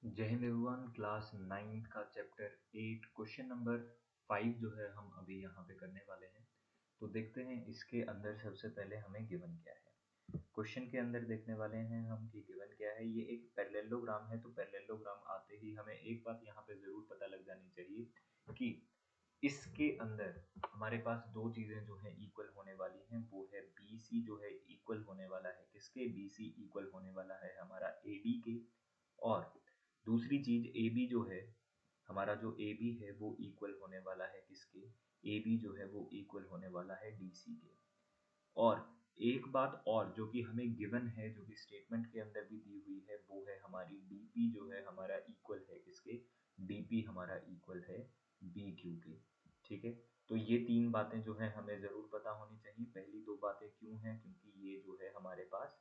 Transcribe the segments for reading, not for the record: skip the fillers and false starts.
जय Hind everyone. Class 9th का chapter 8 question number 5 जो है हम अभी यहाँ पे करने वाले हैं। तो देखते हैं इसके अंदर सबसे पहले हमें गिवन क्या है। क्वेश्चन के अंदर देखने वाले हैं हम कि गिवन क्या है। ये एक पैरेललोग्राम है। तो पैरेललोग्राम आते ही हमें एक बात यहाँ पे जरूर पता लग जानी चाहिए कि इसके अंदर हमारे पास दो चीजें जो है इक्वल होने वाली हैं। वो है BC जो है इक्वल होने वाला है किसके, BC इक्वल होने वाला है हमारा AD के। और दूसरी चीज AB जो है हमारा, जो AB है वो इक्वल होने वाला है किसके, AB जो है वो इक्वल होने वाला है DC के। और एक बात और जो कि हमें गिवन है, जो कि स्टेटमेंट के अंदर भी दी हुई है, वो है हमारी DP जो है हमारा इक्वल है किसके, DP हमारा इक्वल है BQ के। ठीक है, तो ये तीन बातें जो है हमें जरूर पता होनी चाहिए। पहली दो बातें क्यों हैं, क्योंकि ये जो है हमारे पास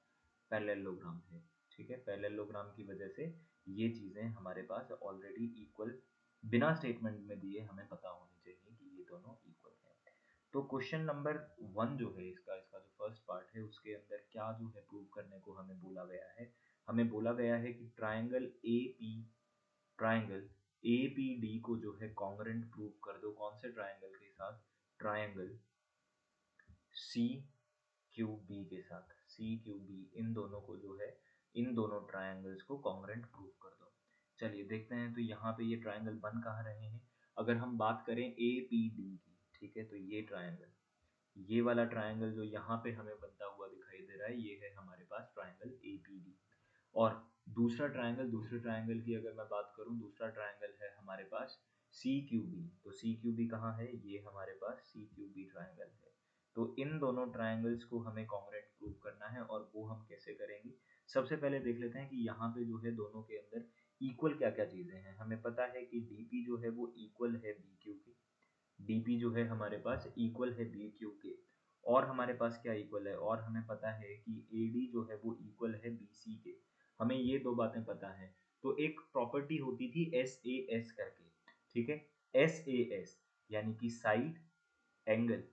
पैरेललोग्राम है। ठीक है, पैरेललोग्राम की वजह से ये चीजें हमारे पास ऑलरेडी इक्वल बिना स्टेटमेंट में दिए हमें पता होनी चाहिए कि ये दोनों इक्वल है। तो क्वेश्चन नंबर 1 जो है इसका जो फर्स्ट पार्ट है उसके अंदर क्या जो है प्रूव करने को हमें बोला गया है। हमें बोला गया है कि ट्राइंगल APD को जो है कॉन्ग्रुएंट प्रूव कर दो। कौन से ट्राइंगल के साथ, ट्राइंगल CQB के साथ। CQB इन दोनों को जो है, इन दोनों ट्राइंगल्स को कॉन्ग्रुएंट प्रूव कर दो। चलिए देखते हैं। तो यहाँ पे ये ट्राइंगल बन कहाँ रहे हैं। अगर हम बात करें APD की, ठीक है, तो ये ट्राइंगल, ये वाला ट्राइंगल जो यहाँ पे हमें बनता हुआ दिखाई दे रहा है, ये है हमारे पास ट्राइंगल APD। और दूसरा ट्राइंगल, दूसरे ट्राइंगल की अगर मैं बात करूं, दूसरा ट्राइंगल है हमारे पास CQB। तो CQB कहाँ है, ये हमारे पास CQB ट्राइंगल है। तो इन दोनों ट्राइंगल्स को हमें कॉन्ग्रुएंट प्रूव करना है। और वो हम कैसे करेंगे, सबसे पहले देख लेते हैं कि यहाँ पे जो है दोनों के अंदर इक्वल क्या क्या चीजें हैं। हमें पता है कि DP जो है वो इक्वल है BQ के। DP जो है हमारे पास इक्वल है BQ के। और हमारे पास क्या इक्वल है, और हमें पता है कि AD जो है वो इक्वल है BC के। हमें ये दो बातें पता है। तो एक प्रॉपर्टी होती थी SAS करके, ठीक है, SAS यानी कि साइड एंगल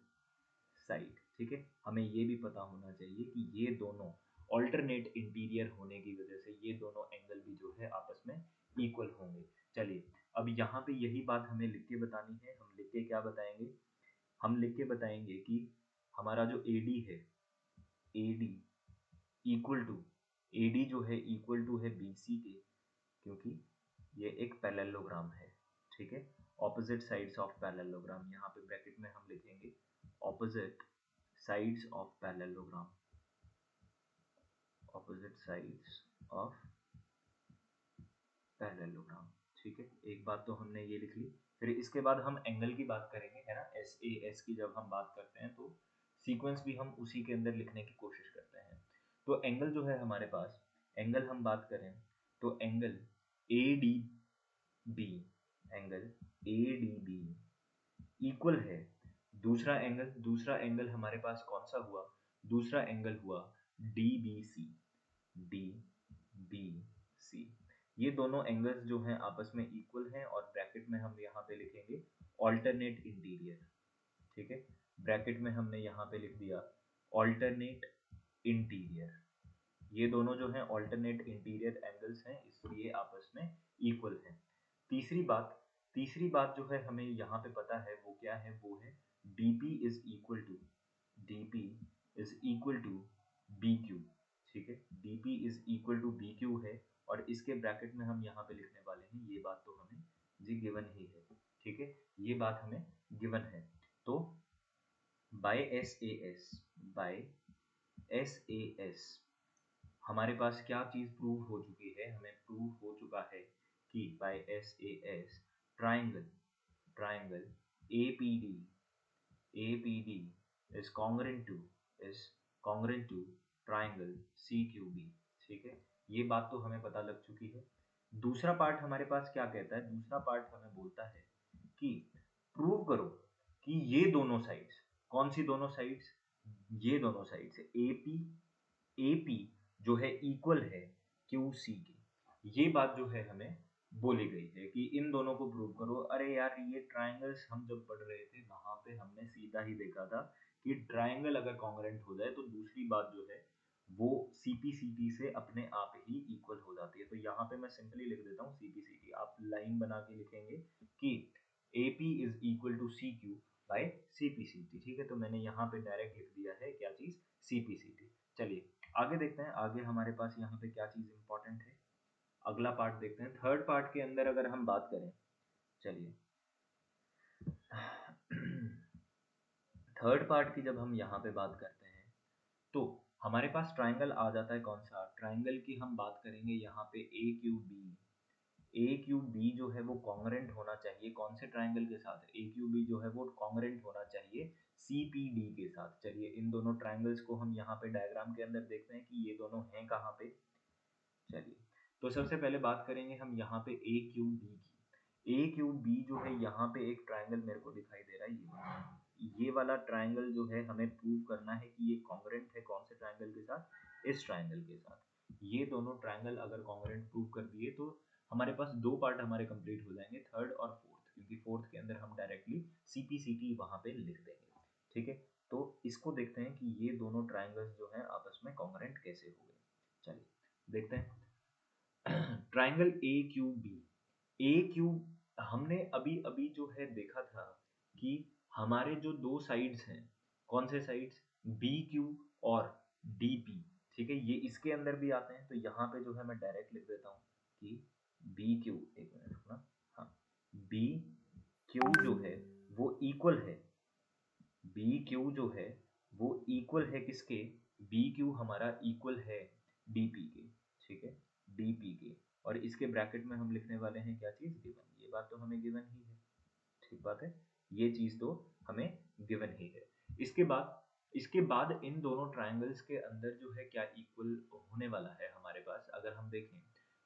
साइड। ठीक है, हमें ये भी पता होना चाहिए कि ये दोनों ऑल्टरनेट इंटीरियर होने की वजह से ये दोनों एंगल भी जो है आपस में इक्वल होंगे। चलिए अब यहाँ पे यही बात हमें लिख के बतानी है। हम लिख के क्या बताएंगे, हम लिख के बताएंगे कि हमारा जो AD है, AD इक्वल टू, AD जो है इक्वल टू है BC के, क्योंकि ये एक पैरेललोग्राम है। ठीक है, ऑपोजिट साइड्स ऑफ पैरेललोग्राम, यहाँ पे ब्रैकेट में हम लिखेंगे opposite sides of parallelogram, opposite sides of parallelogram. ठीक है, एक बात तो हमने ये लिख ली। फिर इसके बाद हम एंगल की बात करेंगे, है ना। SAS की जब हम बात करते हैं तो सीक्वेंस भी हम उसी के अंदर लिखने की कोशिश करते हैं। तो एंगल जो है हमारे पास, एंगल हम बात करें तो angle ADB, angle ADB equal है दूसरा एंगल हमारे पास कौन सा हुआ, दूसरा एंगल हुआ DBC। DBC, ये दोनों एंगल्स जो हैं आपस में इक्वल हैं। और ब्रैकेट में हम यहाँ पे लिखेंगे ऑल्टरनेट इंटीरियर। ठीक है, ब्रैकेट में हमने यहाँ पे लिख दिया ऑल्टरनेट इंटीरियर। ये दोनों जो हैं ऑल्टरनेट इंटीरियर एंगल्स हैं, इसलिए आपस में इक्वल हैं। तीसरी बात जो है हमें यहाँ पे पता है वो क्या है, वो है DP is equal to BQ। ठीक है, DP is equal to BQ है। और इसके ब्रैकेट में हम यहाँ पे लिखने वाले हैं, ये बात तो हमें जी गिवन ही है। ठीक है, ये बात हमें गिवन है। तो बाय SAS हमारे पास क्या चीज प्रूव हो चुकी है, हमें प्रूव हो चुका है कि by SAS triangle APD is congruent to triangle CQB। ठीक है, ये बात तो हमें पता लग चुकी है। दूसरा पार्ट हमारे पास क्या कहता है, दूसरा पार्ट हमें बोलता है कि प्रूव करो कि ये दोनों साइड्स, कौन सी दोनों साइड्स, ये दोनों साइड्स AP जो है इक्वल है QC के। ये बात जो है हमें बोली गई है कि इन दोनों को प्रूव करो। अरे यार, ये ट्राइंगल्स हम जब पढ़ रहे थे वहां पे हमने सीधा ही देखा था कि ट्राइंगल अगर कॉन्ग्रुएंट हो जाए तो दूसरी बात जो है वो CPCT से अपने आप ही इक्वल हो जाती है। तो यहाँ पे मैं सिंपली लिख देता हूँ CPCT, आप लाइन बना के लिखेंगे कि AP is equal to CQ by CPCT, ठीक है। तो मैंने यहाँ पे डायरेक्ट लिख दिया है क्या चीज़, CPCT। चलिए आगे देखते हैं, आगे हमारे पास यहाँ पे क्या चीज़ इंपॉर्टेंट है, अगला पार्ट देखते हैं। थर्ड पार्ट के अंदर अगर हम बात करें, चलिए थर्ड पार्ट की जब हम यहाँ पे बात करते हैं तो हमारे पास ट्राइंगल आ जाता है, कौन सा ट्राइंगल की हम बात करेंगे यहाँ पे, ए क्यू बी जो है वो कॉन्ग्रेंट होना चाहिए कौन से ट्राइंगल के साथ, ए क्यू बी जो है वो कॉन्ग्रेंट होना चाहिए CPD के साथ। चलिए इन दोनों ट्राइंगल्स को हम यहाँ पे डायग्राम के अंदर देखते हैं कि ये दोनों हैं कहाँ पे। चलिए तो सबसे पहले बात करेंगे हम यहाँ पे ए क्यू बी जो है, यहाँ पे एक ट्राइंगल मेरे को दिखाई दे रहा है, ये वाला ट्राइंगल जो है हमें प्रूव करना है कि ये कॉन्ग्रेंट है कौन से ट्राइंगल के साथ, इस ट्राइंगल के साथ। ये दोनों ट्राइंगल अगर कॉन्ग्रेंट प्रूव कर दिए तो हमारे पास दो पार्ट हमारे कंप्लीट हो जाएंगे, थर्ड और फोर्थ, क्योंकि फोर्थ के अंदर हम डायरेक्टली CPCT वहां पे लिख देंगे, ठीक है। तो इसको देखते हैं कि ये दोनों ट्राइंगल्स जो है आपस में कॉन्ग्रेंट कैसे हो गए। चलिए देखते हैं ट्राइंगल ए क्यू हमने अभी अभी जो है देखा था कि हमारे जो दो साइड्स हैं, कौन से साइड्स, BQ और DP, ठीक है, ये इसके अंदर भी आते हैं। तो यहाँ पे जो है मैं डायरेक्ट लिख देता हूँ कि BQ, एक मिनट रुकना, हाँ, BQ जो है वो इक्वल है, BQ जो है वो इक्वल है किसके, BQ हमारा इक्वल है DP के, ठीक है, DP के। और इसके ब्रैकेट में हम लिखने वाले हैं क्या चीज़, गिवन, ये बात तो हमें गिवन ही है, ठीक बात है, ये चीज़ तो हमें गिवन ही है। इसके बाद इन दोनों ट्राइंगल्स के अंदर जो है क्या इक्वल होने वाला है हमारे पास, अगर हम देखें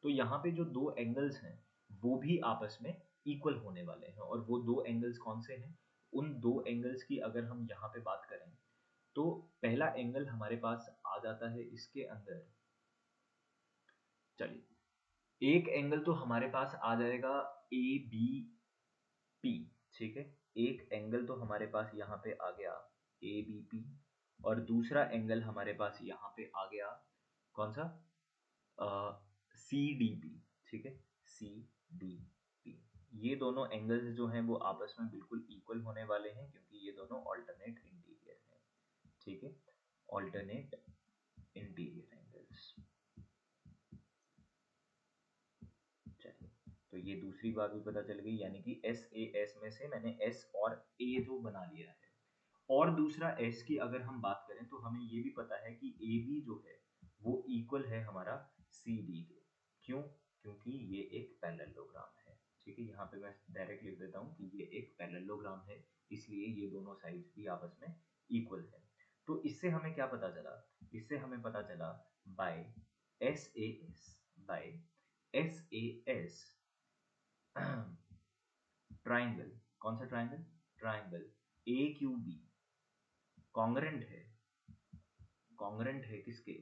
तो यहाँ पे जो दो एंगल्स हैं वो भी आपस में इक्वल होने वाले हैं। और वो दो एंगल्स कौन से हैं, उन दो एंगल्स की अगर हम यहाँ पे बात करें तो पहला एंगल हमारे पास आ जाता है इसके अंदर, चलिए एक एंगल तो हमारे पास आ जाएगा ABP, ठीक है, एक एंगल तो हमारे पास यहाँ पे आ गया ABP, और दूसरा एंगल हमारे पास यहाँ पे आ गया कौन सा, CDP, ठीक है, CDP। ये दोनों एंगल्स जो हैं वो आपस में बिल्कुल इक्वल होने वाले हैं क्योंकि ये दोनों ऑल्टरनेट इंटीरियर हैं, ठीक है, ऑल्टरनेट इंटीरियर एंगल्स। चलिए तो ये दूसरी बात भी पता चल गई, यानी कि SAS में से मैंने S और A जो बना लिया है। और दूसरा S की अगर हम बात करें तो हमें ये भी पता है कि AB जो है वो इक्वल है हमारा CD के, क्यों, क्योंकि ये एक पैरेललोग्राम है, ठीक है। यहाँ पे मैं डायरेक्ट लिख देता हूँ कि ये एक पैरेललोग्राम है, इसलिए ये दोनों साइड्स भी आपस में इक्वल है। तो इससे हमें क्या पता चला, इससे हमें पता चला बाय SAS ट्राइंगल, कौन सा ट्राइंगल, ट्राइंगल AQB कॉन्ग्रेंट है, कॉन्ग्रेंट है किसके,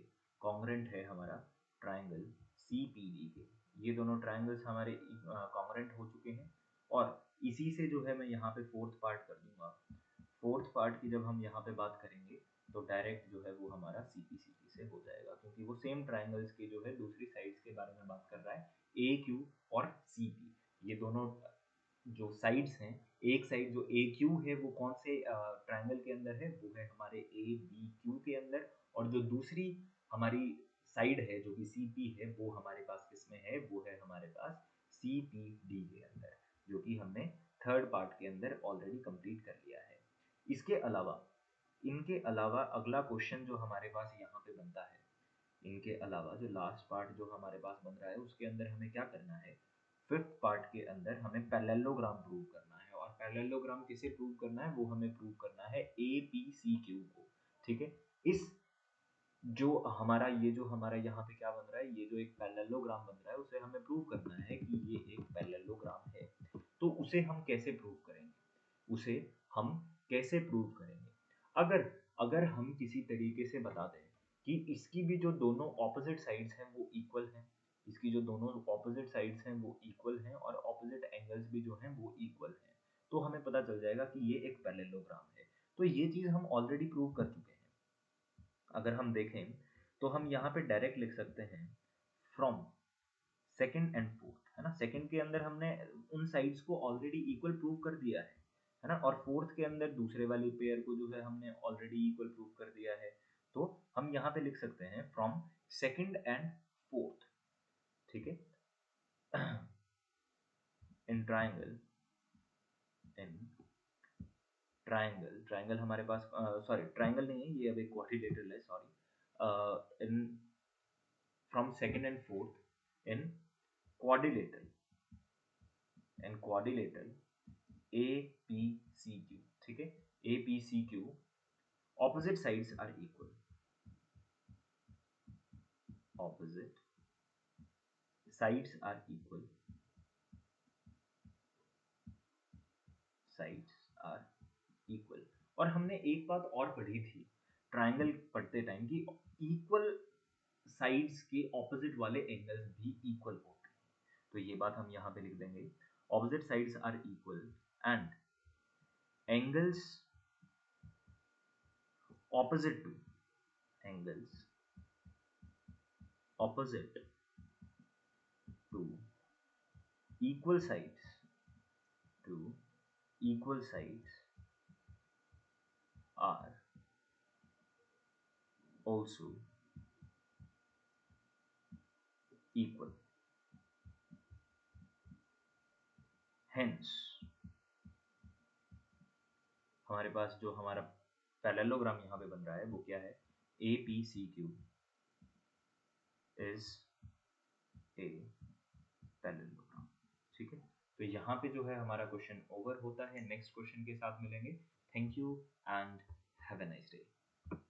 कॉन्ग्रेंट है हमारा ट्राइंगल CPD के। ये दोनों ट्राइंगल्स हमारे कॉन्ग्रेंट हो चुके हैं। और इसी से जो है मैं यहाँ पे फोर्थ पार्ट कर दूंगा। फोर्थ पार्ट की जब हम यहाँ पे बात करेंगे तो डायरेक्ट जो है वो हमारा CPCT से हो जाएगा, क्योंकि वो सेम ट्राइंगल्स के जो है दूसरी साइड्स के बारे में बात कर रहा है, AQ और CP, ये दोनों जो साइड्स हैं, एक साइड जो AQ है वो कौन से ट्राइंगल के अंदर है, वो है हमारे ABQ के अंदर। और जो दूसरी हमारी साइड है जो कि CP है वो हमारे पास किसमें है, वो है हमारे पास CPD के अंदर, जो कि हमने थर्ड पार्ट के अंदर ऑलरेडी कंप्लीट कर लिया है। इसके अलावा, इनके अलावा अगला क्वेश्चन जो हमारे पास यहाँ पे बनता है, इनके अलावा जो लास्ट पार्ट जो हमारे पास बन रहा है उसके अंदर हमें क्या करना है, फिफ्थ पार्ट के अंदर हमें पैरेललोग्राम प्रूव करना है। और पैरेललोग्राम किसे प्रूव करना है, वो हमें प्रूव करना है APCQ को, ठीक है। इस जो हमारा ये जो हमारा यहाँ पे क्या बन रहा है, ये जो एक पैरेललोग्राम बन रहा है उसे हमें प्रूव करना है कि ये एक पैरेललोग्राम है। तो उसे हम कैसे प्रूव करेंगे, उसे हम कैसे प्रूव करेंगे, अगर अगर हम किसी तरीके से बता दें कि इसकी भी जो दोनों ऑपोजिट साइड्स हैं वो इक्वल हैं, इसकी जो दोनों ऑपोजिट साइड्स हैं वो इक्वल हैं और ऑपोजिट एंगल्स भी जो हैं वो इक्वल हैं, तो हमें पता चल जाएगा कि ये एक पैरेललोग्राम है। तो ये चीज़ हम ऑलरेडी प्रूव कर चुके हैं। अगर हम देखें तो हम यहाँ पे डायरेक्ट लिख सकते हैं फ्रॉम सेकंड एंड फोर्थ, है ना। सेकंड के अंदर हमने उन साइड्स को ऑलरेडी इक्वल प्रूव कर दिया है ना, और फोर्थ के अंदर दूसरे वाली पेयर को जो है हमने ऑलरेडी इक्वल प्रूव कर दिया है। तो हम यहाँ पे लिख सकते हैं फ्रॉम सेकंड एंड फोर्थ, ठीक है। In triangle, in triangle, triangle हमारे पास सॉरी ट्राइंगल नहीं है ये, अब एक क्वाड्रिलेटरल है, sorry. In from second and fourth in quadrilateral, in quadrilateral APCQ, ठीक है। APCQ opposite sides are equal, opposite sides are equal, sides are equal। और हमने एक बात और पढ़ी थी ट्राइंगल पढ़ते टाइम कि इक्वल साइड्स के ऑपोजिट वाले एंगल्स भी इक्वल होते हैं। तो ये बात हम यहाँ पे लिख देंगे, opposite sides are equal and angles opposite to, angles opposite to equal sides, to equal sides are also equal, hence हमारे पास जो हमारा पैरेललोग्राम यहाँ पे बन रहा है वो क्या है, APCQ is a पैरेललोग्राम, ठीक है। तो यहाँ पे जो है हमारा क्वेश्चन ओवर होता है। नेक्स्ट क्वेश्चन के साथ मिलेंगे। Thank you and have a nice day.